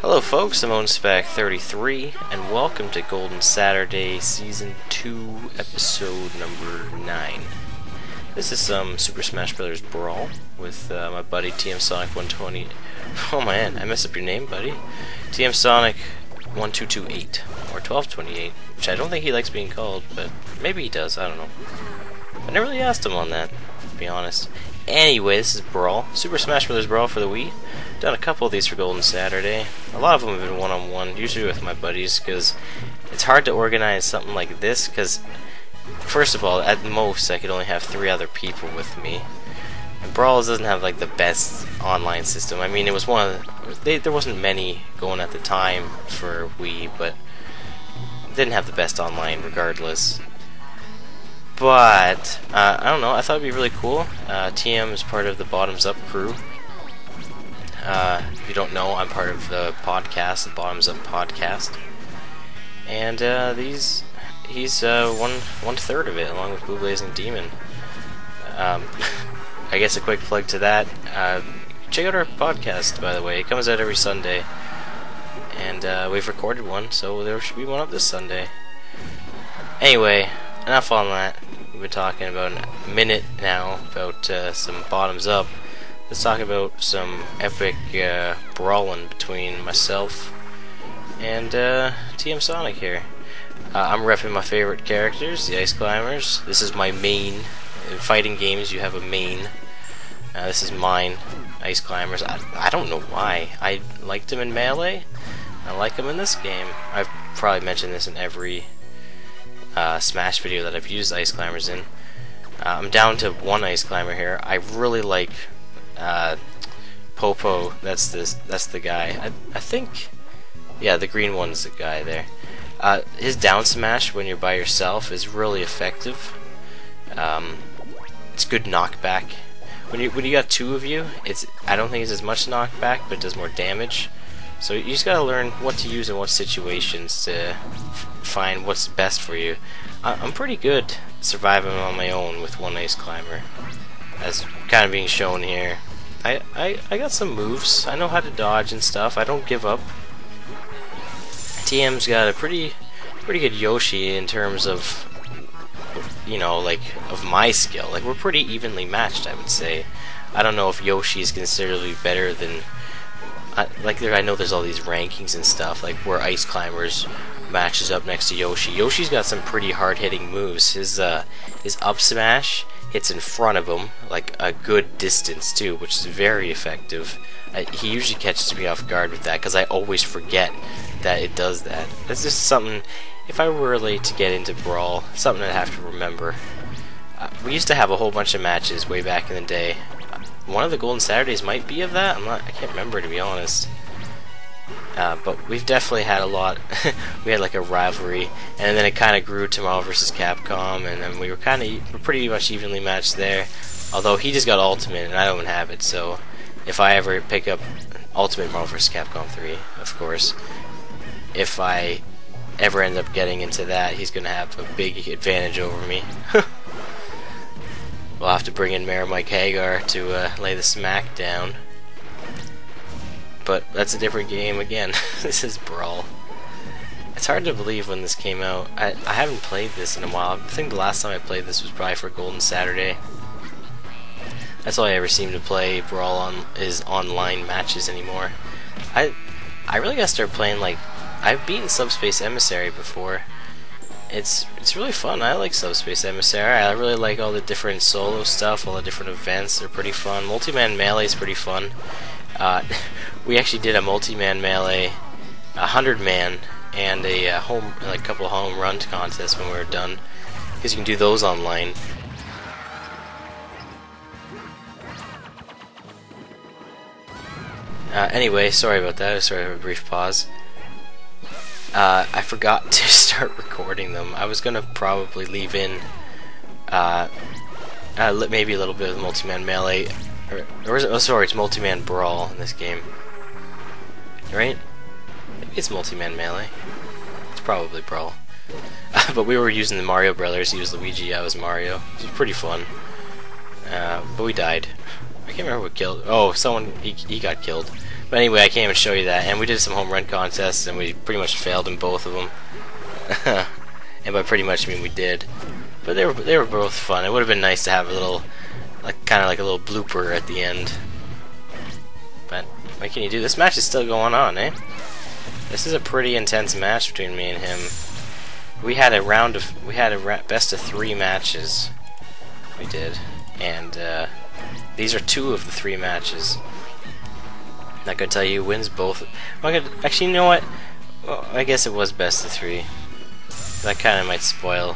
Hello folks, I'm OwenSpec33, and welcome to Golden Saturday Season 2, Episode number 9. This is some Super Smash Bros. Brawl with my buddy TMSonic 120. Oh man, I messed up your name, buddy. TMSonic 1228, or 1228, which I don't think he likes being called, but maybe he does, I don't know. I never really asked him on that, to be honest. Anyway, this is Brawl, Super Smash Bros. Brawl for the Wii. Done a couple of these for Golden Saturday. A lot of them have been one-on-one, usually with my buddies, because it's hard to organize something like this, because, first of all, at most, I could only have 3 other people with me. And Brawl doesn't have, like, the best online system. I mean, it was one of the... there wasn't many going at the time for Wii, but it didn't have the best online regardless. But, I don't know, I thought it'd be really cool. TM is part of the Bottoms Up crew. If you don't know, I'm part of the podcast, the Bottoms Up podcast. And, he's one third of it, along with Blue Blazing Demon. I guess a quick plug to that. Check out our podcast, by the way. It comes out every Sunday. And, we've recorded one, so there should be one up this Sunday. Anyway, enough on that. We've been talking about a minute now about some Bottoms Up. Let's talk about some epic brawling between myself and TMSonic here. I'm repping my favorite characters, the Ice Climbers. This is my main. In fighting games, you have a main. This is mine, Ice Climbers. I don't know why. I liked them in Melee. I like them in this game. I've probably mentioned this in every Smash video that I've used Ice Climbers in. I'm down to one Ice Climber here. I really like Popo. That's the guy. I think, yeah, the green one's the guy there. His down smash when you're by yourself is really effective. It's good knockback. When you got 2 of you, I don't think it's as much knockback, but it does more damage. So you just gotta learn what to use in what situations to find what's best for you. I'm pretty good surviving on my own with one Ice Climber, as kind of being shown here. I got some moves. I know how to dodge and stuff. I don't give up. TM's got a pretty good Yoshi in terms of, you know, like, of my skill. Like, we're pretty evenly matched, I would say. I don't know if Yoshi is considerably better than... I know there's all these rankings and stuff, like where Ice Climbers matches up next to Yoshi. Yoshi's got some pretty hard-hitting moves. His up smash hits in front of him, like a good distance too, which is very effective. He usually catches me off guard with that, because I always forget that it does that. That's just something, if I were really to get into Brawl, something I'd have to remember. We used to have a whole bunch of matches way back in the day. One of the Golden Saturdays might be of that. I can't remember, to be honest. But we've definitely had a lot. We had like a rivalry, and then it kind of grew to Marvel vs. Capcom, and then we're pretty much evenly matched there. Although he just got Ultimate, and I don't have it, so if I ever pick up Ultimate Marvel vs. Capcom 3, of course, if I ever end up getting into that, he's gonna have a big advantage over me. We'll have to bring in Mayor Mike Hagar to lay the smack down. But that's a different game again. This is Brawl. It's hard to believe when this came out. I haven't played this in a while. I think the last time I played this was probably for Golden Saturday. That's all I ever seem to play Brawl on is online matches anymore. I really gotta start playing, like, I've beaten Subspace Emissary before. It's really fun. I like Subspace Emissary. I really like all the different solo stuff, all the different events. They're pretty fun. Multi-man Melee is pretty fun. We actually did a multi-man Melee, 100-man, and a couple of home run contests when we were done, because you can do those online. Anyway, sorry about that. Sorry for a brief pause. I forgot to start recording them. I was gonna probably leave in maybe a little bit of Multi-Man Melee, or is it, oh sorry, it's Multi-Man Brawl in this game, right? Maybe it's Multi-Man Melee. It's probably Brawl. But we were using the Mario Brothers. He was Luigi, I was Mario. It was pretty fun. But we died. I can't remember what killed. Oh, someone he got killed. But anyway, I can't even show you that. And we did some home run contests, and we pretty much failed in both of them. And by pretty much I mean we did. But they were both fun. It would have been nice to have a little, kind of like a little blooper at the end. But what can you do? This match is still going on, eh? This is a pretty intense match between me and him. We had a best of 3 matches. We did, and these are 2 of the 3 matches. Not gonna tell you who wins both. Actually, you know what? Well, I guess it was best of 3. That kind of might spoil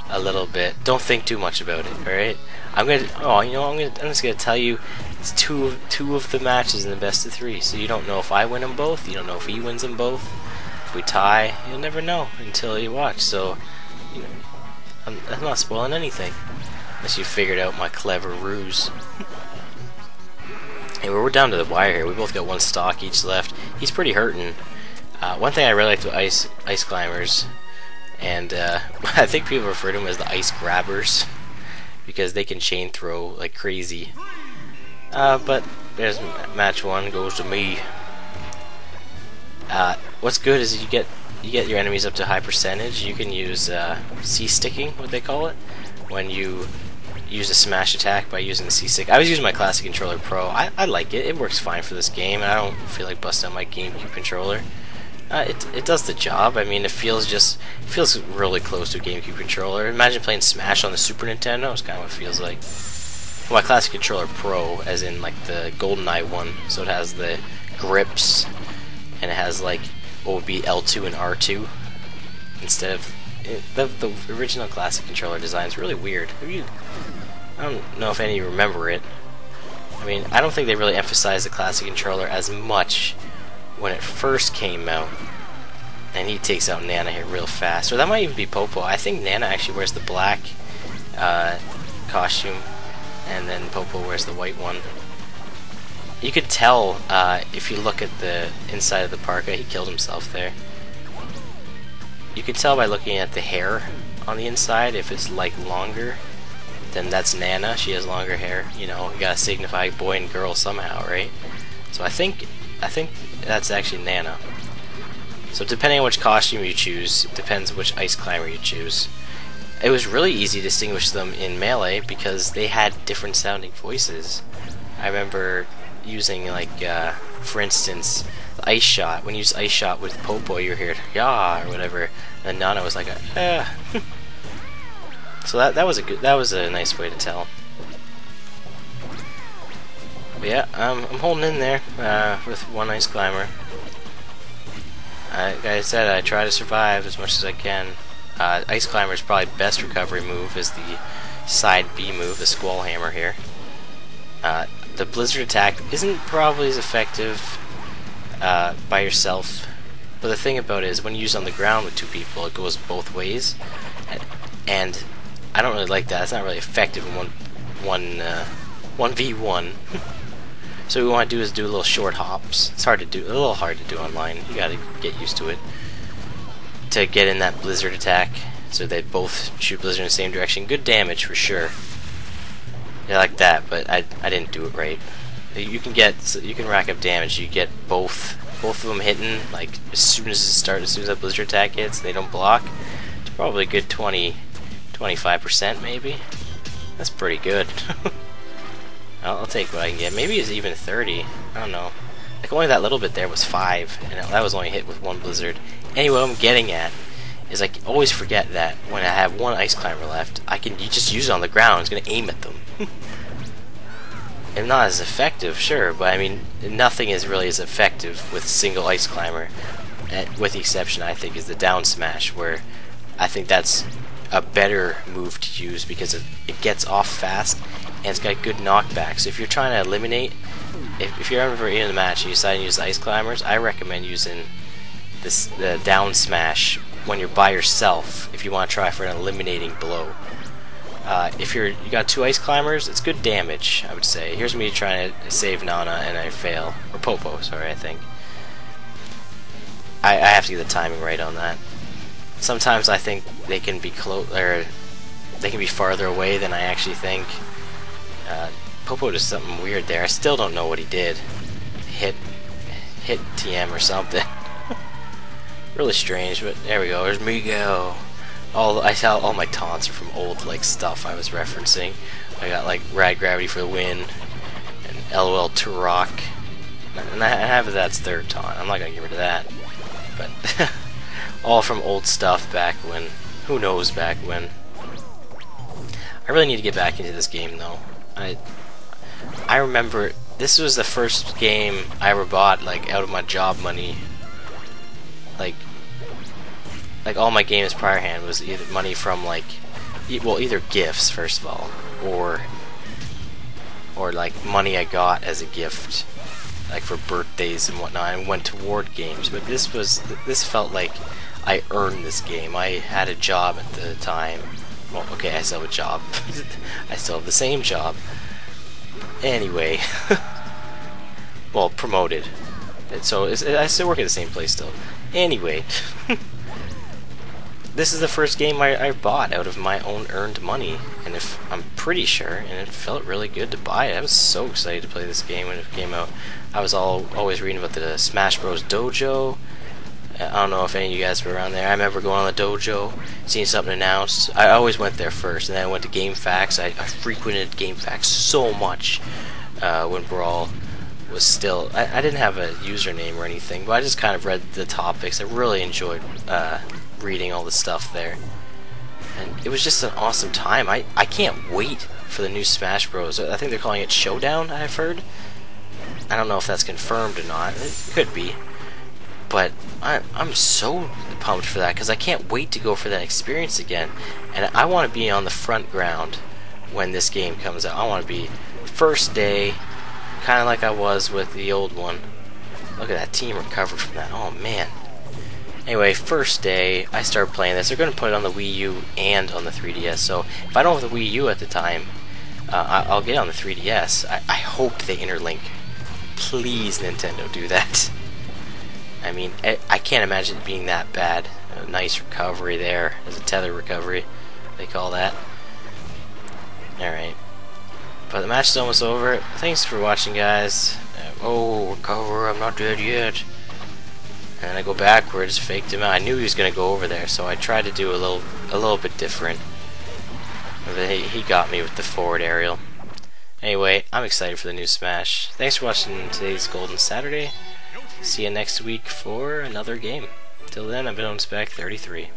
a little bit. Don't think too much about it. All right? I'm just gonna tell you it's two of the matches in the best of 3. So you don't know if I win them both. You don't know if he wins them both. If we tie, you'll never know until you watch. So, I'm not spoiling anything unless you figured out my clever ruse. Anyway, we're down to the wire here. We both got 1 stock each left. He's pretty hurting. One thing I really like with ice climbers, and I think people refer to them as the ice grabbers, because they can chain throw like crazy. But there's match 1 goes to me. What's good is you get your enemies up to high percentage. You can use C-sticking, what they call it, when you use a smash attack by using the C-stick. I was using my classic controller Pro. I like it. It works fine for this game. I don't feel like busting out my GameCube controller. It does the job. I mean, it feels really close to a GameCube controller. Imagine playing Smash on the Super Nintendo. It's kind of what it feels like. Well, my classic controller Pro, as in like the GoldenEye one, so it has the grips, and it has like what would be L2 and R2 instead of the original classic controller design. Is really weird. I don't know if any of you remember it. I mean, I don't think they really emphasized the classic controller as much when it first came out. And he takes out Nana here real fast. Or that might even be Popo. I think Nana actually wears the black costume, and then Popo wears the white one. You could tell if you look at the inside of the parka, he killed himself there. You could tell by looking at the hair on the inside, if it's like longer, then that's Nana. She has longer hair. You know, you gotta signify boy and girl somehow, right? So I think that's actually Nana. So depending on which costume you choose, it depends which ice climber you choose. It was really easy to distinguish them in Melee because they had different sounding voices. I remember using, like, for instance, the ice shot. When you use ice shot with Popo, you hear "yah" or whatever, and Nana was like So that was a nice way to tell. But yeah, I'm holding in there with 1 ice climber. Like I said, I try to survive as much as I can. Ice climber's probably best recovery move is the side B move, the squall hammer here. The blizzard attack isn't probably as effective by yourself, but the thing about it is when you use it on the ground with 2 people, it goes both ways, and I don't really like that. It's not really effective in 1v1. So what we want to do is do little short hops. It's a little hard to do online. You gotta get used to it to get in that blizzard attack. So they both shoot blizzard in the same direction. Good damage for sure. Yeah, like that, but I didn't do it right. You can rack up damage. You get both of them hitting like as soon as that blizzard attack hits, they don't block. It's probably a good 25% maybe. That's pretty good. I'll take what I can get. Maybe it's even 30. I don't know. Like only that little bit there was 5, and that was only hit with 1 blizzard. Anyway, what I'm getting at is I always forget that when I have 1 ice climber left, you just use it on the ground. It's gonna aim at them. And not as effective, sure, but I mean nothing is really as effective with single ice climber, with the exception I think is the down smash, where I think that's a better move to use because it gets off fast and it's got good knockback. So if you're trying to eliminate, if you're ever in a match and you decide to use the ice climbers, I recommend using the down smash when you're by yourself if you want to try for an eliminating blow. If you got 2 ice climbers, it's good damage, I would say. Here's me trying to save Nana and I fail. Or Popo, sorry, I think. I have to get the timing right on that. Sometimes I think they can be they can be farther away than I actually think. Popo did something weird there. I still don't know what he did. Hit hit TM or something. Really strange, but there we go. There's Miguel. I saw all my taunts are from old like stuff I was referencing. I got like Rad Gravity for the win, and LOL to rock, and I have that's third taunt. I'm not gonna get rid of that, but all from old stuff back when. Who knows back when? I really need to get back into this game though. I remember this was the first game I ever bought like out of my job money. Like all my games prior hand was either money from like either gifts first of all or like money I got as a gift like for birthdays and whatnot and went toward games. But this felt like I earned this game. I had a job at the time. Well, okay, I still have a job. I still have the same job. Anyway, well, promoted. So I still work at the same place still. Anyway, this is the first game I bought out of my own earned money, and I'm pretty sure, and it felt really good to buy it. I was so excited to play this game when it came out. I was always reading about the Smash Bros. Dojo. I don't know if any of you guys were around there. I remember going on the dojo, seeing something announced. I always went there first, and then I went to GameFAQs. I frequented GameFAQs so much when Brawl was still... I didn't have a username or anything, but I just kind of read the topics. I really enjoyed reading all the stuff there. And it was just an awesome time. I can't wait for the new Smash Bros. I think they're calling it Showdown, I've heard. I don't know if that's confirmed or not. It could be. But I'm so pumped for that because I can't wait to go for that experience again. And I want to be on the front ground when this game comes out. I want to be first day, kind of like I was with the old one. Look at that team recovered from that. Oh man. Anyway, first day I started playing this. They're going to put it on the Wii U and on the 3DS. So if I don't have the Wii U at the time, I'll get it on the 3DS. I hope they interlink. Please, Nintendo, do that. I mean, I can't imagine it being that bad. A nice recovery there. There's a tether recovery, they call that. Alright. But the match is almost over. Thanks for watching, guys. Oh, recover, I'm not dead yet. And then I go backwards, faked him out. I knew he was going to go over there, so I tried to do a little bit different. But he got me with the forward aerial. Anyway, I'm excited for the new Smash. Thanks for watching today's Golden Saturday. See you next week for another game. Till then, I've been on Spec 33.